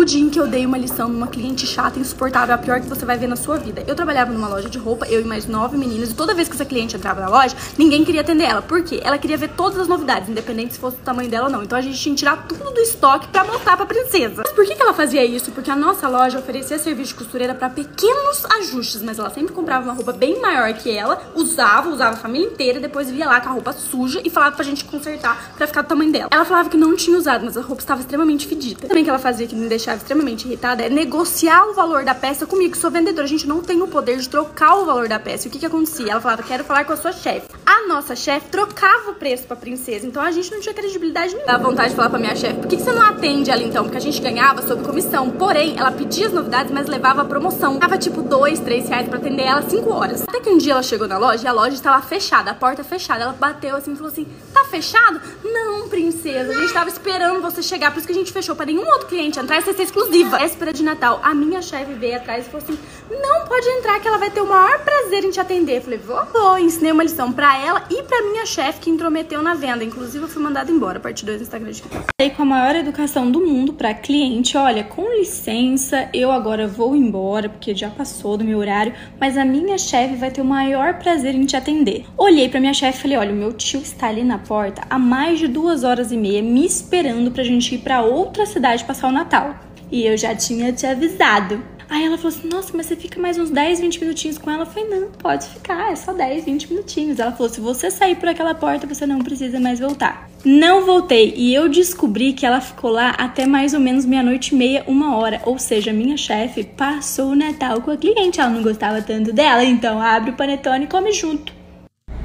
dia em que eu dei uma lição numa cliente chata, insuportável, a pior que você vai ver na sua vida. Eu trabalhava numa loja de roupa, eu e mais 9 meninas, e toda vez que essa cliente entrava na loja, ninguém queria atender ela. Por quê? Ela queria ver todas as novidades, independente se fosse o tamanho dela ou não. Então a gente tinha que tirar tudo do estoque pra mostrar pra princesa. Mas por que ela fazia isso? Porque a nossa loja oferecia serviço de costureira pra pequenos ajustes, mas ela sempre comprava uma roupa bem maior que ela, usava a família inteira, depois via lá com a roupa suja e falava pra gente consertar pra ficar do tamanho dela. Ela falava que não tinha usado, mas a roupa estava extremamente fedida. Também que ela fazia, que me deixava extremamente irritada, é negociar o valor da peça comigo, que sou vendedora. A gente não tem o poder de trocar o valor da peça. E o que acontecia? Ela falava, quero falar com a sua chefe. A nossa chefe trocava o preço pra princesa, então a gente não tinha credibilidade nenhuma. Dava vontade de falar pra minha chefe, por que você não atende ela então? Porque a gente ganhava sob comissão. Porém, ela pedia as novidades, mas levava a promoção. Dava tipo 2, 3 reais pra atender ela 5 horas. Até que um dia ela chegou na loja e a loja estava fechada, a porta fechada. Ela bateu assim e falou assim, tá fechado? Não, princesa, a gente tava esperando você chegar, por isso que a gente fechou pra nenhum outro cliente entrar, essa é exclusiva. Véspera de Natal, a minha chefe veio atrás e falou assim, não, pode entrar que ela vai ter o maior prazer em te atender. Eu falei, vou. Ensinei uma lição pra ela e pra minha chefe que intrometeu na venda. Inclusive eu fui mandada embora, parte 2 do Instagram de casa. Falei com a maior educação do mundo pra cliente, olha, com licença, eu agora vou embora, porque já passou do meu horário, mas a minha chefe vai ter o maior prazer em te atender. Olhei pra minha chefe e falei, olha, o meu tio está ali na porta há mais de 2h30 me esperando pra gente ir pra outra cidade passar o Natal. E eu já tinha te avisado. Aí ela falou assim, nossa, mas você fica mais uns 10, 20 minutinhos com ela? Eu falei, não, pode ficar, é só 10, 20 minutinhos. Ela falou, se você sair por aquela porta, você não precisa mais voltar. Não voltei e eu descobri que ela ficou lá até mais ou menos 00:30, 1h. Ou seja, minha chefe passou o Natal com a cliente. Ela não gostava tanto dela, então abre o panetone e come junto.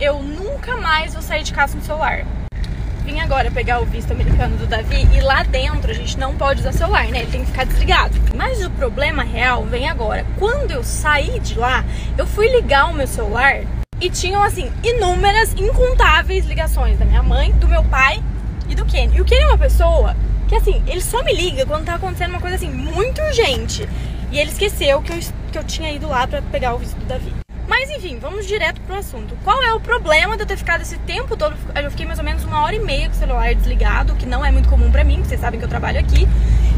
Eu nunca mais vou sair de casa com o celular. Vim agora pegar o visto americano do Davi e lá dentro a gente não pode usar celular, né? Ele tem que ficar desligado. Mas o problema real vem agora. Quando eu saí de lá, eu fui ligar o meu celular e tinham, assim, inúmeras, incontáveis ligações da minha mãe, do meu pai e do Kenny. E o Kenny é uma pessoa que, assim, ele só me liga quando tá acontecendo uma coisa, assim, muito urgente. E ele esqueceu que eu tinha ido lá pra pegar o visto do Davi. Mas enfim, vamos direto pro assunto. Qual é o problema de eu ter ficado esse tempo todo? Eu fiquei mais ou menos 1h30 com o celular desligado, o que não é muito comum pra mim, porque vocês sabem que eu trabalho aqui.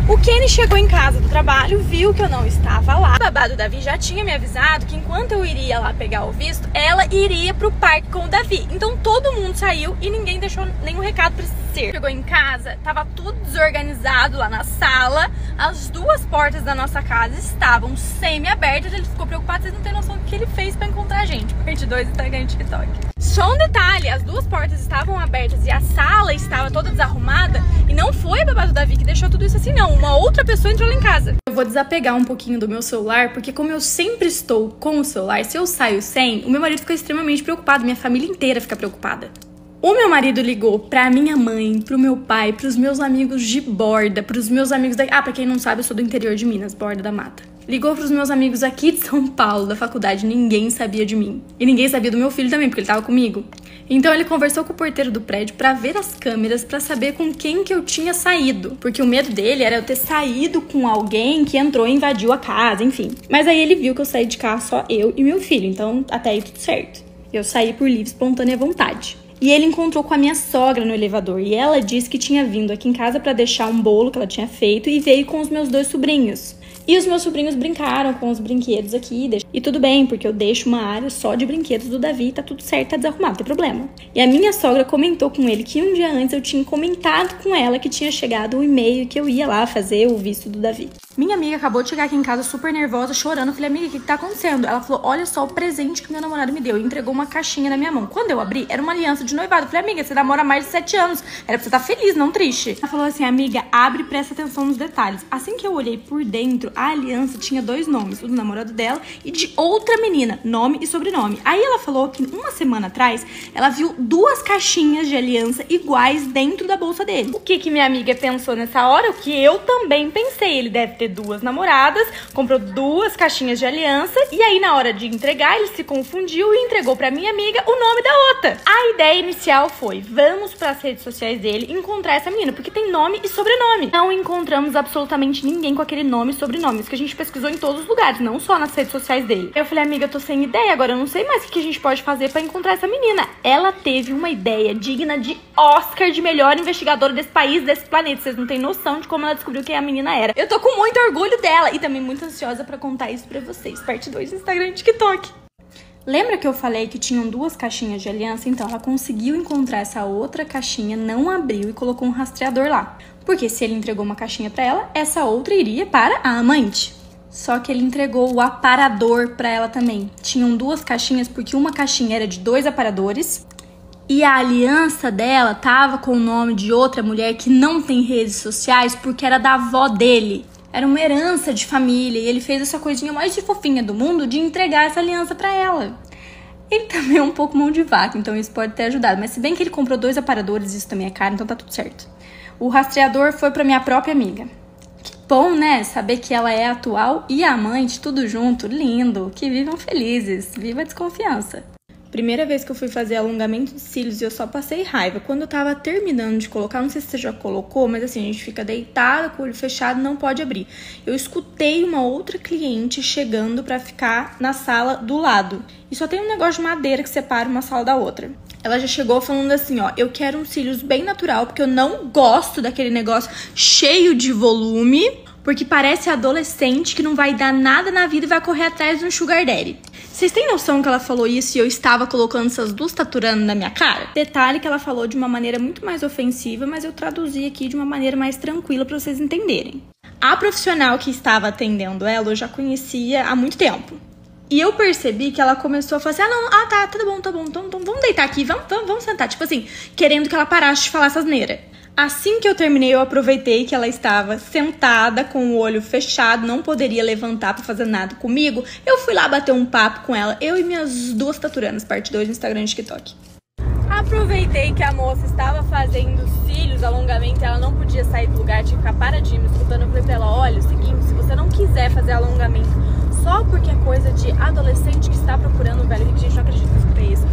O Kenny chegou em casa do trabalho, viu que eu não estava lá. O babado Davi já tinha me avisado que enquanto eu iria lá pegar o visto, ela iria pro parque com o Davi. Então todo mundo saiu e ninguém deixou nenhum recado pra ser. Chegou em casa, tava tudo desorganizado lá na sala. As 2 portas da nossa casa estavam semi-abertas. Ele ficou preocupado, vocês não têm noção do que ele fez pra encontrar a gente. Parte 2, Instagram e TikTok. Só um detalhe, as 2 portas estavam abertas e a sala estava toda desarrumada. E não foi a babá do Davi que deixou tudo isso assim, não. Uma outra pessoa entrou lá em casa. Eu vou desapegar um pouquinho do meu celular, porque como eu sempre estou com o celular, se eu saio sem, o meu marido fica extremamente preocupado, minha família inteira fica preocupada. O meu marido ligou pra minha mãe, pro meu pai, pros meus amigos de Borda, pros meus amigos da... Ah, pra quem não sabe, eu sou do interior de Minas, Borda da Mata. Ligou pros meus amigos aqui de São Paulo, da faculdade, ninguém sabia de mim. E ninguém sabia do meu filho também, porque ele tava comigo. Então ele conversou com o porteiro do prédio pra ver as câmeras, pra saber com quem que eu tinha saído. Porque o medo dele era eu ter saído com alguém que entrou e invadiu a casa, enfim. Mas aí ele viu que eu saí de casa só eu e meu filho, então até aí tudo certo. Eu saí por livre, espontânea vontade. E ele encontrou com a minha sogra no elevador e ela disse que tinha vindo aqui em casa pra deixar um bolo que ela tinha feito e veio com os meus 2 sobrinhos. E os meus sobrinhos brincaram com os brinquedos aqui. E tudo bem, porque eu deixo uma área só de brinquedos do Davi, tá tudo certo, tá desarrumado, não tem problema. E a minha sogra comentou com ele que um dia antes eu tinha comentado com ela que tinha chegado um e-mail que eu ia lá fazer o visto do Davi. Minha amiga acabou de chegar aqui em casa super nervosa, chorando. Eu falei, amiga, o que tá acontecendo? Ela falou, olha só o presente que meu namorado me deu. E entregou uma caixinha na minha mão. Quando eu abri, era uma aliança de noivado. Eu falei, amiga, você namora há mais de 7 anos. Era pra você estar feliz, não triste. Ela falou assim, amiga, abre e presta atenção nos detalhes. Assim que eu olhei por dentro, a aliança tinha 2 nomes. O do namorado dela e de outra menina. Nome e sobrenome. Aí ela falou que uma semana atrás, ela viu 2 caixinhas de aliança iguais dentro da bolsa dele. O que minha amiga pensou nessa hora? O que eu também pensei. Ele deve ter 2 namoradas, comprou 2 caixinhas de aliança e aí na hora de entregar ele se confundiu e entregou pra minha amiga o nome da outra. A ideia inicial foi, vamos pras redes sociais dele encontrar essa menina, porque tem nome e sobrenome. Não encontramos absolutamente ninguém com aquele nome e sobrenome, isso que a gente pesquisou em todos os lugares, não só nas redes sociais dele. Eu falei, amiga, eu tô sem ideia, agora eu não sei mais o que a gente pode fazer pra encontrar essa menina. Ela teve uma ideia digna de Oscar de melhor investigadora desse país, desse planeta. Vocês não têm noção de como ela descobriu quem a menina era. Eu tô com muita muito orgulho dela. E também muito ansiosa pra contar isso pra vocês. Parte 2 do Instagram e TikTok. Lembra que eu falei que tinham 2 caixinhas de aliança? Então ela conseguiu encontrar essa outra caixinha, não abriu e colocou um rastreador lá. Porque se ele entregou uma caixinha pra ela, essa outra iria para a amante. Só que ele entregou o aparador pra ela também. Tinham 2 caixinhas porque uma caixinha era de 2 aparadores e a aliança dela tava com o nome de outra mulher que não tem redes sociais porque era da avó dele. Era uma herança de família e ele fez essa coisinha mais de fofinha do mundo de entregar essa aliança pra ela. Ele também é um pouco mão de vaca, então isso pode ter ajudado. Mas se bem que ele comprou 2 aparadores, isso também é caro, então tá tudo certo. O rastreador foi pra minha própria amiga. Que bom, né? Saber que ela é atual e amante, tudo junto, lindo. Que vivam felizes, viva a desconfiança. Primeira vez que eu fui fazer alongamento de cílios e eu só passei raiva. Quando eu tava terminando de colocar, não sei se você já colocou, mas assim, a gente fica deitado, com o olho fechado, não pode abrir. Eu escutei uma outra cliente chegando pra ficar na sala do lado. E só tem um negócio de madeira que separa uma sala da outra. Ela já chegou falando assim, ó, eu quero um cílios bem natural, porque eu não gosto daquele negócio cheio de volume, porque parece adolescente que não vai dar nada na vida e vai correr atrás de um sugar daddy. Vocês têm noção que ela falou isso e eu estava colocando essas 2 taturanas na minha cara? Detalhe que ela falou de uma maneira muito mais ofensiva, mas eu traduzi aqui de uma maneira mais tranquila pra vocês entenderem. A profissional que estava atendendo ela, eu já conhecia há muito tempo. E eu percebi que ela começou a falar assim, tá bom, então vamos deitar aqui, vamos sentar. Tipo assim, querendo que ela parasse de falar essas neiras. Assim que eu terminei, eu aproveitei que ela estava sentada com o olho fechado, não poderia levantar pra fazer nada comigo. Eu fui lá bater um papo com ela, eu e minhas 2 taturanas, parte 2 no Instagram e TikTok. Aproveitei que a moça estava fazendo cílios, alongamento, ela não podia sair do lugar, tinha que ficar paradinha me escutando. Eu falei pra ela, olha, é o seguinte, se você não quiser fazer alongamento só porque é coisa de adolescente que está procurando um velho rico, gente, não acredito que eu escutei isso.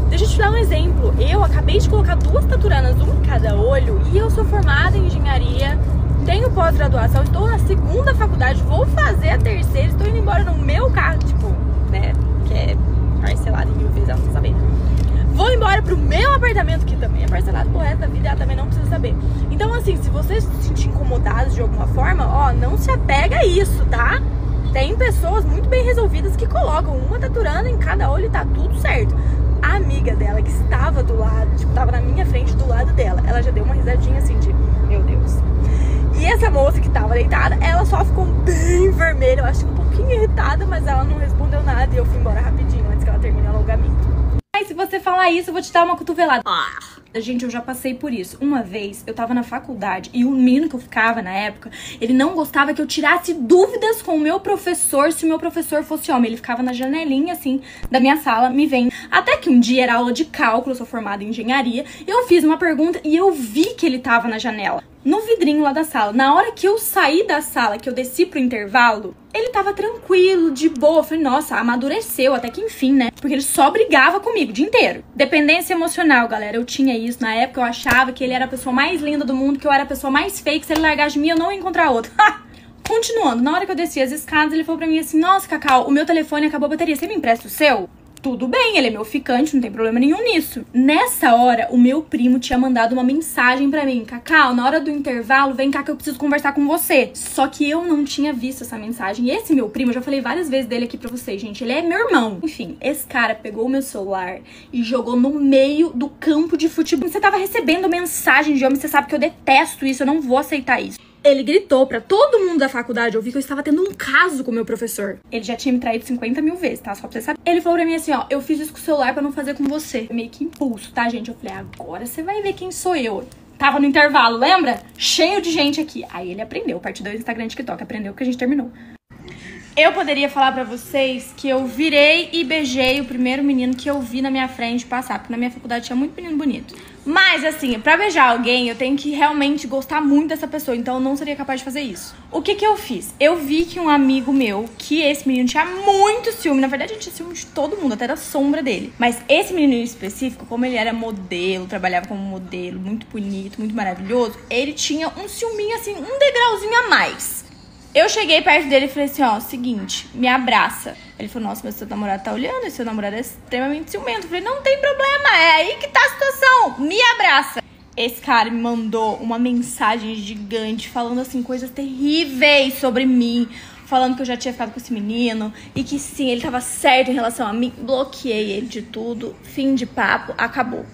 Deixa eu te dar um exemplo. Eu acabei de colocar 2 taturanas, uma em cada olho, e eu sou formada em engenharia, tenho pós-graduação, estou na 2ª faculdade, vou fazer a 3ª, estou indo embora no meu carro, tipo, né, que é parcelado em 1000 vezes, ela não precisa saber. Vou embora pro meu apartamento, que também é parcelado pro resto da vida, ela também não precisa saber. Então, assim, se você se sentir incomodado de alguma forma, ó, não se apega a isso, tá? Tem pessoas muito bem resolvidas que colocam uma taturana em cada olho e tá tudo certo. A amiga dela que estava do lado, tipo, tava na minha frente do lado dela, ela já deu uma risadinha assim de, meu Deus. E essa moça que tava deitada, ela só ficou bem vermelha, eu acho um pouquinho irritada, mas ela não respondeu nada e eu fui embora rapidinho antes que ela termine o alongamento. Mas se você falar isso, eu vou te dar uma cotovelada. Gente, eu já passei por isso. Uma vez, eu tava na faculdade e o menino que eu ficava na época, ele não gostava que eu tirasse dúvidas com o meu professor se o meu professor fosse homem. Ele ficava na janelinha, assim, da minha sala, me vendo. Até que um dia era aula de cálculo, eu sou formada em engenharia, eu fiz uma pergunta e eu vi que ele tava na janela, no vidrinho lá da sala. Na hora que eu saí da sala, que eu desci pro intervalo, ele tava tranquilo, de boa. Eu falei, nossa, amadureceu, até que enfim, né? Porque ele só brigava comigo o dia inteiro. Dependência emocional, galera. Eu tinha isso. Na época eu achava que ele era a pessoa mais linda do mundo, que eu era a pessoa mais fake. Se ele largasse de mim, eu não ia encontrar outro. Continuando, na hora que eu desci as escadas, ele falou pra mim assim, nossa, Cacau, o meu telefone acabou a bateria, você me empresta o seu? Tudo bem, ele é meu ficante, não tem problema nenhum nisso. Nessa hora, o meu primo tinha mandado uma mensagem pra mim. Cacau, na hora do intervalo, vem cá que eu preciso conversar com você. Só que eu não tinha visto essa mensagem. E esse meu primo, eu já falei várias vezes dele aqui pra vocês, gente. Ele é meu irmão. Enfim, esse cara pegou o meu celular e jogou no meio do campo de futebol. Você tava recebendo mensagem de homem, você sabe que eu detesto isso, eu não vou aceitar isso. Ele gritou pra todo mundo da faculdade, eu vi que eu estava tendo um caso com o meu professor. Ele já tinha me traído 50 mil vezes, tá? Só pra você saber. Ele falou pra mim assim, ó, eu fiz isso com o celular pra não fazer com você. Meio que impulso, tá, gente? Eu falei, agora você vai ver quem sou eu. Tava no intervalo, lembra? Cheio de gente aqui. Aí ele aprendeu, parte 2 Instagram e TikTok, aprendeu que a gente terminou. Eu poderia falar pra vocês que eu virei e beijei o primeiro menino que eu vi na minha frente passar, porque na minha faculdade tinha muito menino bonito. Mas, assim, pra beijar alguém, eu tenho que realmente gostar muito dessa pessoa, então eu não seria capaz de fazer isso. O que que eu fiz? Eu vi que um amigo meu, que esse menino tinha muito ciúme, na verdade ele tinha ciúme de todo mundo, até da sombra dele. Mas esse menino em específico, como ele era modelo, trabalhava como modelo, muito bonito, muito maravilhoso, ele tinha um ciúminho, assim, um degrauzinho a mais. Eu cheguei perto dele e falei assim, ó, seguinte, me abraça. Ele falou, nossa, mas seu namorado tá olhando e seu namorado é extremamente ciumento. Eu falei, não tem problema, é aí que tá a situação, me abraça. esse cara me mandou uma mensagem gigante falando assim coisas terríveis sobre mim, falando que eu já tinha ficado com esse menino e que sim, ele tava certo em relação a mim. Bloqueei ele de tudo, fim de papo, acabou.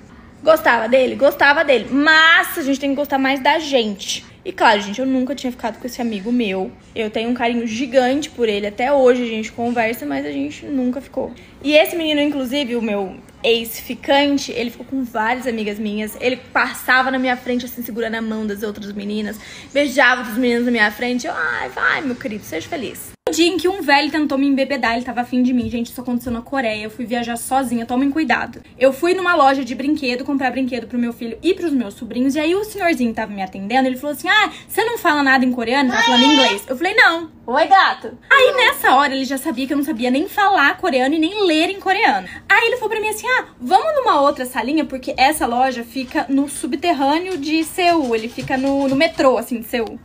Gostava dele? Gostava dele, mas a gente tem que gostar mais da gente. E claro, gente, eu nunca tinha ficado com esse amigo meu. Eu tenho um carinho gigante por ele. Até hoje a gente conversa, mas a gente nunca ficou. E esse menino, inclusive, o meu ex-ficante, ele ficou com várias amigas minhas. Ele passava na minha frente, assim, segurando a mão das outras meninas. Beijava outros meninos na minha frente. Eu, ai, vai, meu querido, seja feliz. Um dia em que um velho tentou me embebedar, ele tava afim de mim. Gente, isso aconteceu na Coreia. Eu fui viajar sozinha, tomem cuidado. Eu fui numa loja de brinquedo, comprar brinquedo pro meu filho e pros meus sobrinhos. E aí o senhorzinho que tava me atendendo, ele falou assim, ah, você não fala nada em coreano? Tá falando inglês. Eu falei, não. Oi, gato. Aí nessa hora ele já sabia que eu não sabia nem falar coreano e nem ler em coreano. Aí ele falou pra mim assim, ah, vamos numa outra salinha, porque essa loja fica no subterrâneo de Seul. Ele fica no metrô, assim, de Seul.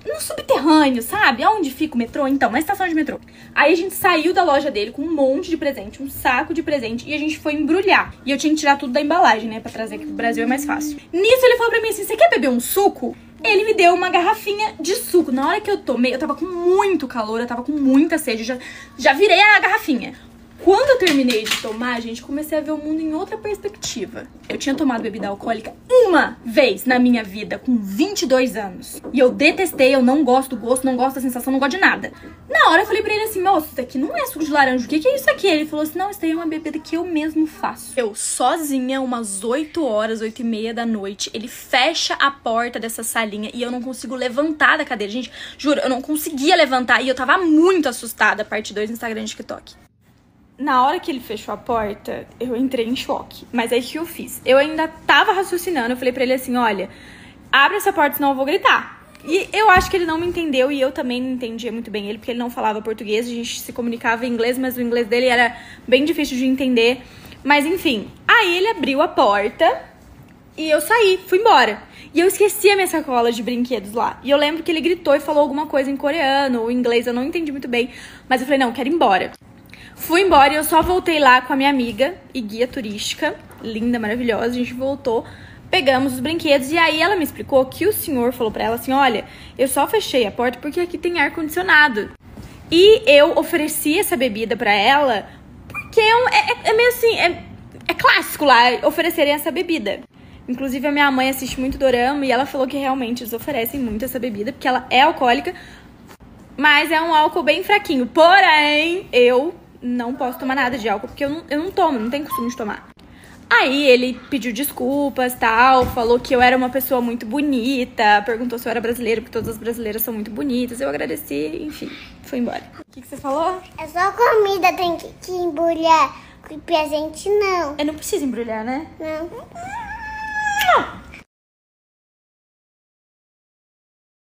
No subterrâneo, sabe? Onde fica o metrô? Então, na estação de metrô. Aí a gente saiu da loja dele com um monte de presente, um saco de presente, e a gente foi embrulhar. E eu tinha que tirar tudo da embalagem, né? Pra trazer aqui pro Brasil é mais fácil. Nisso ele falou pra mim assim, você quer beber um suco? Ele me deu uma garrafinha de suco. Na hora que eu tomei, eu tava com muito calor, eu tava com muita sede, já virei a garrafinha. Quando eu terminei de tomar, gente, comecei a ver o mundo em outra perspectiva. Eu tinha tomado bebida alcoólica uma vez na minha vida, com 22 anos. E eu detestei, eu não gosto do gosto, não gosto da sensação, não gosto de nada. Na hora eu falei pra ele assim, moço, isso aqui não é suco de laranja, o que é isso aqui? Ele falou assim, não, isso daí é uma bebida que eu mesmo faço. Eu sozinha, umas 8 horas, 8h30 da noite, ele fecha a porta dessa salinha e eu não consigo levantar da cadeira. Gente, juro, eu não conseguia levantar e eu tava muito assustada, parte 2 no Instagram e TikTok. Na hora que ele fechou a porta, eu entrei em choque. Mas aí o que eu fiz? Eu ainda tava raciocinando, eu falei pra ele assim, olha, abre essa porta senão eu vou gritar. E eu acho que ele não me entendeu e eu também não entendia muito bem ele, porque ele não falava português, a gente se comunicava em inglês, mas o inglês dele era bem difícil de entender. Mas enfim, aí ele abriu a porta e eu saí, fui embora. E eu esqueci a minha sacola de brinquedos lá. E eu lembro que ele gritou e falou alguma coisa em coreano ou inglês, eu não entendi muito bem. Mas eu falei, não, quero ir embora. Fui embora e eu só voltei lá com a minha amiga e guia turística, linda, maravilhosa. A gente voltou, pegamos os brinquedos e aí ela me explicou que o senhor falou pra ela assim, olha, eu só fechei a porta porque aqui tem ar-condicionado. E eu ofereci essa bebida pra ela porque é meio assim, é clássico lá oferecerem essa bebida. Inclusive a minha mãe assiste muito dorama e ela falou que realmente eles oferecem muito essa bebida porque ela é alcoólica, mas é um álcool bem fraquinho. Porém, eu não posso tomar nada de álcool, porque eu não tomo, não tenho costume de tomar. Aí ele pediu desculpas, tal, falou que eu era uma pessoa muito bonita, perguntou se eu era brasileira, porque todas as brasileiras são muito bonitas. Eu agradeci, enfim, fui embora. O que você falou? É só comida, tem que embrulhar. Com presente, não. Eu não preciso embrulhar, né? Não.